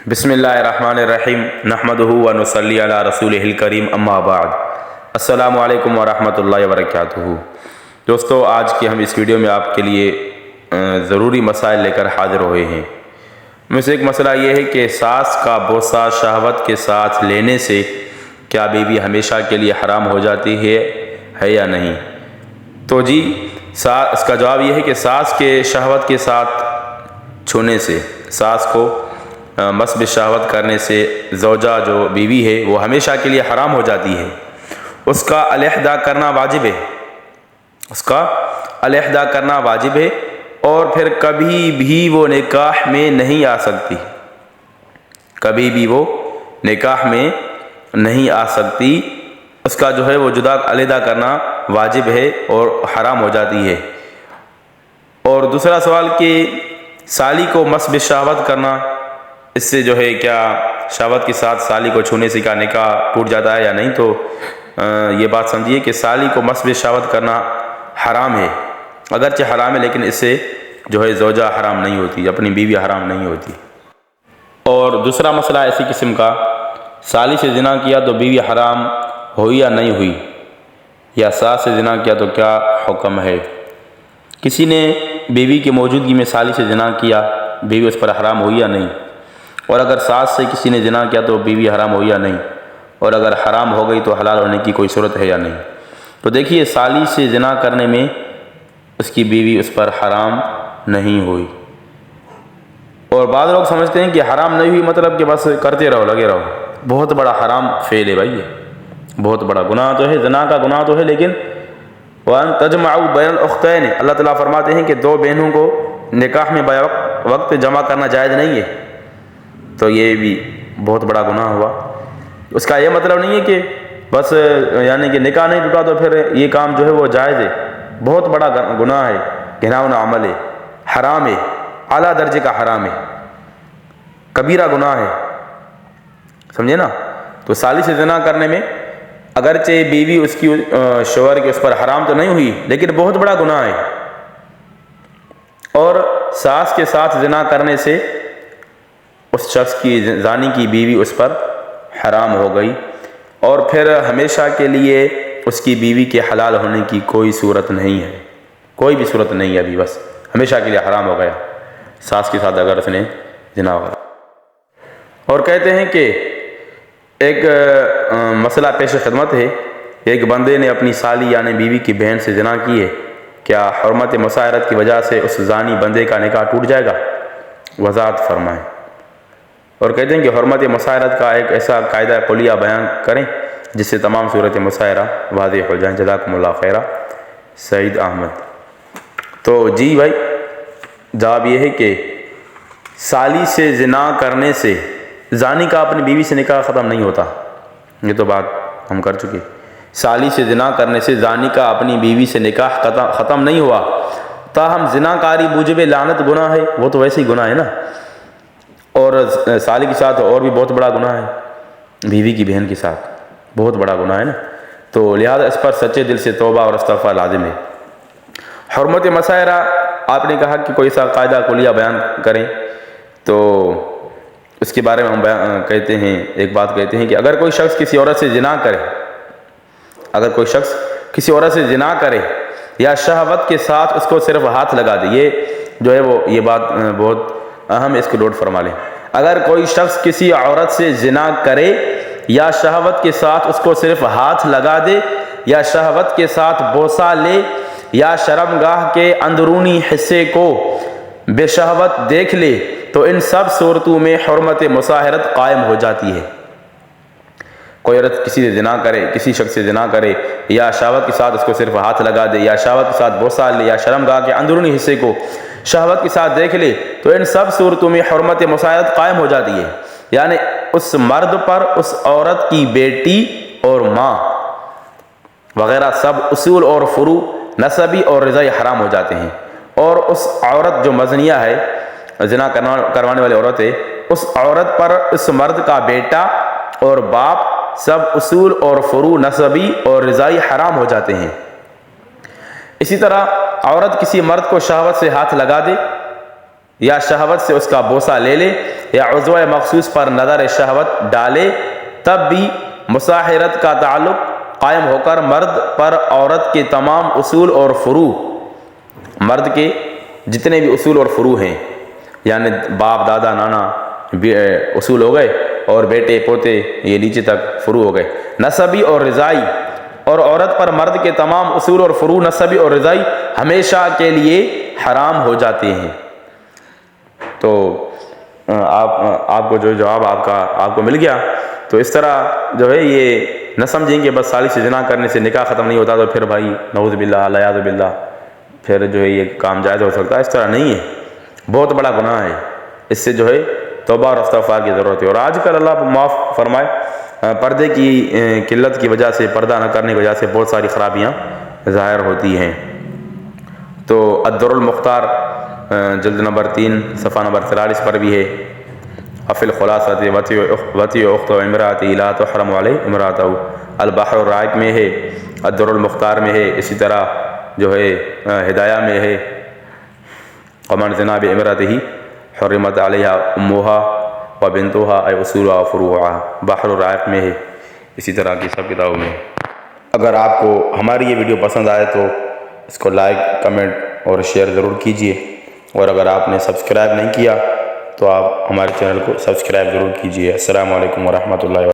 بسم اللہ الرحمن الرحیم نحمدہ و نصلی علی رسولہ الکریم اما بعد السلام علیکم ورحمۃ اللہ وبرکاتہ۔ دوستو، آج کی ہم اس ویڈیو میں آپ کے لیے ضروری مسائل لے کر حاضر ہوئے ہیں۔ میں سے ایک مسئلہ یہ ہے کہ ساس کا بوسہ شہوت کے ساتھ لینے سے کیا بیوی ہمیشہ کے لیے حرام ہو جاتی ہے یا نہیں؟ تو جی، اس کا جواب یہ ہے کہ ساس کے شہوت کے ساتھ چھونے سے، ساس کو مس بشہوت کرنے سے زوجہ جو بیوی ہے وہ ہمیشہ کے لیے حرام ہو جاتی ہے۔ اس کا علیحدہ کرنا واجب ہے، اور پھر کبھی بھی وہ نکاح میں نہیں آ سکتی، اس کا جو ہے وہ جدا علیحدہ کرنا واجب ہے اور حرام ہو جاتی ہے۔ اور دوسرا سوال کہ سالی کو مس بشہوت کرنا، اس سے جو ہے کیا شہوت کے ساتھ سالی کو چھونے سے کیا نکاح ٹوٹ جاتا ہے یا نہیں؟ تو یہ بات سمجھیے کہ سالی کو مس بشہوت کرنا حرام ہے، اگرچہ حرام ہے لیکن اس سے جو ہے زوجہ حرام نہیں ہوتی، اپنی بیوی حرام نہیں ہوتی۔ اور دوسرا مسئلہ ایسی قسم کا، سالی سے زنا کیا تو بیوی حرام ہوئی یا نہیں ہوئی، یا ساس سے زنا کیا تو کیا حکم ہے؟ کسی نے بیوی کی موجودگی میں سالی سے زنا کیا، بیوی اس پر حرام ہوئی یا نہیں؟ اور اگر ساس سے کسی نے زنا کیا تو بیوی حرام ہوئی یا نہیں؟ اور اگر حرام ہو گئی تو حلال ہونے کی کوئی صورت ہے یا نہیں؟ تو دیکھیے، سالی سے زنا کرنے میں اس کی بیوی اس پر حرام نہیں ہوئی، اور بعض لوگ سمجھتے ہیں کہ حرام نہیں ہوئی مطلب کہ بس کرتے رہو، لگے رہو۔ بہت بڑا حرام فعل ہے بھائی، یہ بہت بڑا گناہ تو ہے، زنا کا گناہ تو ہے، لیکن وَأَن تَجْمَعُوا بَيْنَ الْأُخْتَيْنِ، اللہ تعالیٰ فرماتے ہیں کہ دو بہنوں کو نکاح میں وقت جمع کرنا جائز نہیں ہے، تو یہ بھی بہت بڑا گناہ ہوا۔ اس کا یہ مطلب نہیں ہے کہ بس یعنی کہ نکاح نہیں ٹوٹا تو پھر یہ کام جو ہے وہ جائز ہے، بہت بڑا گناہ ہے، گھناؤنا عمل ہے، حرام ہے، اعلیٰ درجے کا حرام ہے، کبیرہ گناہ ہے، سمجھے نا؟ تو سالی سے زنا کرنے میں اگرچہ بیوی اس کی شوہر کی اس پر حرام تو نہیں ہوئی، لیکن بہت بڑا گناہ ہے۔ اور ساس کے ساتھ زنا کرنے سے اس شخص کی، زانی کی بیوی اس پر حرام ہو گئی، اور پھر ہمیشہ کے لیے اس کی بیوی کے حلال ہونے کی کوئی صورت نہیں ہے، کوئی بھی صورت نہیں ہے، ابھی بس ہمیشہ کے لیے حرام ہو گیا ساس کے ساتھ اگر اس نے زنا ہوا۔ اور کہتے ہیں کہ ایک مسئلہ پیش خدمت ہے، ایک بندے نے اپنی سالی یعنی بیوی کی بہن سے زنا کی ہے، کیا حرمت مساہرت کی وجہ سے اس زانی بندے کا نکاح ٹوٹ جائے گا؟ وضاحت فرمائیں۔ اور کہتے ہیں کہ حرمت مساہرت کا ایک ایسا قاعدہ کلیہ بیان کریں جس سے تمام صورت مساہرہ واضح ہو جائیں۔ جزاکم اللہ خیرہ، سعید احمد۔ تو جی بھائی، جواب یہ ہے کہ سالی سے زنا کرنے سے زانی کا اپنی بیوی سے نکاح ختم نہیں ہوتا، یہ تو بات ہم کر چکے۔ سالی سے زنا کرنے سے زانی کا اپنی بیوی سے نکاح ختم نہیں ہوا، تاہم زنا کاری موجب لعنت گناہ ہے، وہ تو ویسے ہی گناہ ہے نا، اور سالی کے ساتھ اور بھی بہت بڑا گناہ ہے، بیوی کی بہن کے ساتھ بہت بڑا گناہ ہے نا، تو لہذا اس پر سچے دل سے توبہ اور استغفار لازم ہے۔ حرمت مساہرہ، آپ نے کہا کہ کوئی سا قاعدہ کلیہ بیان کریں، تو اس کے بارے میں ہم کہتے ہیں، ایک بات کہتے ہیں کہ اگر کوئی شخص کسی عورت سے زنا کرے یا شہوت کے ساتھ اس کو صرف ہاتھ لگا دے، یہ جو ہے وہ یہ بات بہت اہم ہے، اس کو نوٹ فرما لیں۔ اگر کوئی شخص کسی عورت سے زنا کرے یا شہوت کے ساتھ اس کو صرف ہاتھ لگا دے، یا شہوت کے ساتھ بوسہ لے، یا شرمگاہ کے اندرونی حصے کو بے شہوت دیکھ لے، تو ان سب صورتوں میں حرمت مساہرت قائم ہو جاتی ہے۔ کوئی عورت کسی سے زنا کرے، کسی شخص سے زنا کرے، یا شہوت کے ساتھ اس کو صرف ہاتھ لگا دے، یا شہوت کے ساتھ بوسہ لے، یا شرمگاہ کے اندرونی حصے کو شہوت کے ساتھ دیکھ لے، تو ان سب صورتوں میں حرمت مساہرت قائم ہو جاتی ہے، یعنی اس مرد پر اس عورت کی بیٹی اور ماں وغیرہ سب اصول اور فروع نسبی اور رضائی حرام ہو جاتے ہیں، اور اس عورت جو مزنیہ ہے، زنا کروانے والی عورت ہے، اس عورت پر اس مرد کا بیٹا اور باپ سب اصول اور فروع نسبی اور رضائی حرام ہو جاتے ہیں۔ اسی طرح عورت کسی مرد کو شہوت سے ہاتھ لگا دے یا شہوت سے اس کا بوسہ لے لے یا عضو مخصوص پر نظر شہوت ڈالے، تب بھی مصاہرت کا تعلق قائم ہو کر مرد پر عورت کے تمام اصول اور فروع، مرد کے جتنے بھی اصول اور فروع ہیں، یعنی باپ دادا نانا اصول ہو گئے، اور بیٹے پوتے یہ نیچے تک فروع ہو گئے، نسبی اور رضائی، اور عورت پر مرد کے تمام اصول اور فروع نسبی اور رضائی ہمیشہ کے لیے حرام ہو جاتے ہیں۔ تو آپ کو جو جواب آپ کو مل گیا، تو اس طرح جو ہے یہ نہ سمجھیں کہ بس سالی سے زنا کرنے سے نکاح ختم نہیں ہوتا تو پھر بھائی نعوذ باللہ الیاذ باللہ پھر جو ہے یہ کام جائز ہو سکتا ہے، اس طرح نہیں ہے، بہت بڑا گناہ ہے، اس سے جو ہے توبہ اور استغفار کی ضرورت ہے۔ اور آج کل اللہ معاف فرمائے پردے کی قلت کی وجہ سے، پردہ نہ کرنے کی وجہ سے بہت ساری خرابیاں ظاہر ہوتی ہیں۔ تو الدر المختار جلد نمبر 3 صفحہ نمبر 43 پر بھی ہے، افی الخلاصۃ وطی اخت و امراتی لا تحرم علی امراتہ، البحر الرائق میں ہے، الدر المختار میں ہے، اسی طرح جو ہے ہدایہ میں ہے، ومن زنا بامرأتہ حرمت علیہا امہا و بنتہا ای اصولہا و فروعہا، بحر الرائق میں ہے، اسی طرح کی سب کتابوں میں۔ اگر آپ کو ہماری یہ ویڈیو پسند آئے تو اس کو لائک، کمنٹ اور شیئر ضرور کیجیے، اور اگر آپ نے سبسکرائب نہیں کیا تو آپ ہمارے چینل کو سبسکرائب ضرور کیجیے۔ السلام علیکم ورحمۃ اللہ۔